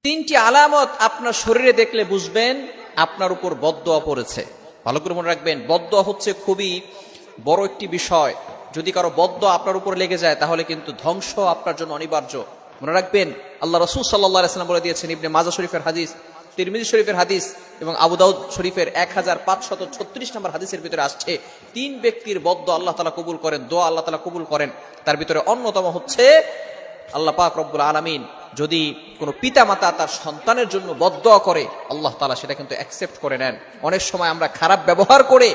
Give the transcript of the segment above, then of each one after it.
তিনটি আলামত আপনার শরীরে দেখলে বুঝবেন আপনার উপর বদদোয়া পড়েছে। ভালো করে মনে রাখবেন, বদদোয়া হচ্ছে খুবই বড় একটি বিষয়। যদি কারো বদদোয়া আপনার উপর লেগে যায় তাহলে কিন্তু ধ্বংস আপনার জন্য অনিবার্য। মনে রাখবেন, আল্লাহ রাসূল সাল্লাল্লাহু আলাইহি ওয়াসাল্লাম বলে দিয়েছেন, ইবনে মাজাহ শরীফের হাদিস, তিরমিজি শরীফের হাদিস এবং আবু দাউদ শরীফের 1536 নম্বর হাদিসের ভিতরে আসছে, তিন ব্যক্তির বদদোয়া আল্লাহ তাআলা কবুল করেন, দোয়া আল্লাহ তাআলা কবুল করেন। তার ভিতরে অন্যতম হচ্ছে আল্লাহ পাক রব্বুল আলামিন যদি কোনো পিতামাতা তার সন্তানের জন্য বদদোয়া করে, আল্লাহ তাআলা সেটা কিন্তু অ্যাকসেপ্ট করে নেন। অনেক সময় আমরা খারাপ ব্যবহার করে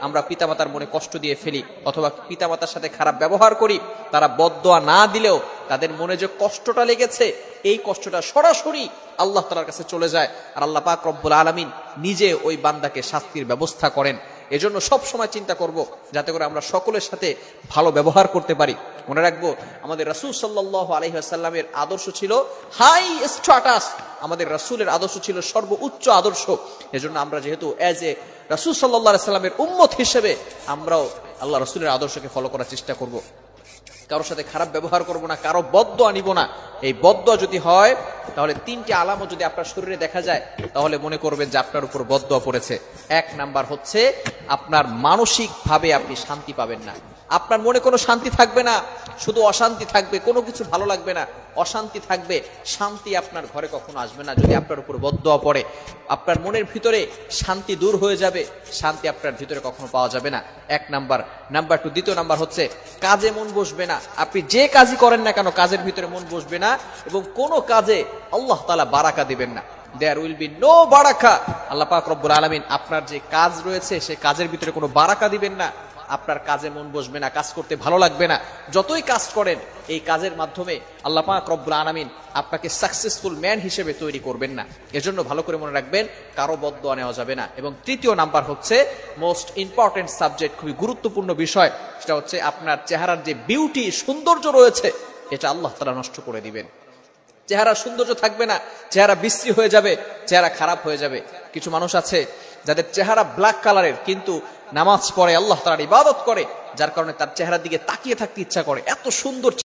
আমরা পিতামাতার মনে কষ্ট দিয়ে ফেলি, অথবা পিতামাতার সাথে খারাপ ব্যবহার করি, তারা বদদোয়া না দিলেও তাদের মনে যে কষ্টটা লেগেছে এই কষ্টটা সরাসরি আল্লাহ তাআলার কাছে চলে যায়, আর আল্লাহ পাক রব্বুল আলামিন নিজে ওই বান্দাকে শাস্তির ব্যবস্থা করেন। এজন্য সব সময় চিন্তা করব যাতে করে আমরা সকলের সাথে ভালো ব্যবহার করতে পারি। মনে রাখবো, আমাদের রাসূল সাল্লাল্লাহু আলাইহি ওয়াসাল্লামের আদর্শ ছিল হাই স্ট্যাটাস, আমাদের রাসূলের আদর্শ ছিল সর্বোচ্চ আদর্শ। এজন্য আমরা যেহেতু এজ এ রাসূল সাল্লাল্লাহু আলাইহি ওয়াসাল্লামের উম্মত হিসেবে আমরাও আল্লাহ রাসূলের আদর্শকে ফলো করার চেষ্টা করব। কারোর সাথে খারাপ ব্যবহার করব না, কারো বদদোয়া নিব না। এই বদদোয়া যদি হয় তাহলে তিনটি আলামত যদি আপনার শরীরে দেখা যায় তাহলে মনে করবেন যে আপনার উপর বদদোয়া পড়েছে। এক নাম্বার হচ্ছে, আপনার মানসিক ভাবে আপনি শান্তি পাবেন না। আপনার মনে কোনো শান্তি থাকবে না, শুধু অশান্তি থাকবে, কোনো কিছু ভালো লাগবে না, অশান্তি থাকবে, শান্তি আপনার ঘরে কখনো আসবে না। যদি আপনার উপর বদদোয়া পড়ে আপনার মনের ভিতরে শান্তি দূর হয়ে যাবে, শান্তি আপনার ভিতরে কখনো পাওয়া যাবে না। এক নাম্বার। নাম্বার টু, দ্বিতীয় নাম্বার হচ্ছে, কাজে মন বসবে না। আপনি যে কাজই করেন না কেন কাজের ভিতরে মন বসবে না, এবং কোনো কাজে আল্লাহ তাআলা বারাকা দিবেন না। দেয়ার উইল বি নো বারাকা। আল্লাহ পাক রব্বুল আলামিন আপনার যে কাজ রয়েছে সে কাজের ভিতরে কোনো বারাকা দিবেন না। আপনার কাজে মন বসবে না, কাজ করতে ভালো লাগবে না। যতই কাজ করেন এই কাজের মাধ্যমে আল্লাহ পাক রব্বুল আলামিন আপনাকে সাকসেসফুল ম্যান হিসেবে তৈরি করবেন না। এজন্য ভালো করে মনে রাখবেন, কারো বদদোয়া নেওয়া যাবে না। এবং তৃতীয় নাম্বার হচ্ছে মোস্ট ইম্পর্টেন্ট সাবজেক্ট, খুবই গুরুত্বপূর্ণ বিষয়, সেটা হচ্ছে আপনার চেহারার যে বিউটি, সৌন্দর্য রয়েছে এটা আল্লাহ তাআলা নষ্ট করে দিবেন। চেহারা সৌন্দর্য থাকবে না, চেহারা বিশ্রী হয়ে যাবে, চেহারা খারাপ হয়ে যাবে। কিছু মানুষ আছে যাদের চেহারা ব্ল্যাক কালারের, কিন্তু নামাজ পড়ে, আল্লাহ তাআলার ইবাদত করে, যার কারণে তার চেহারার দিকে তাকিয়ে থাকতে ইচ্ছা করে, এত সুন্দর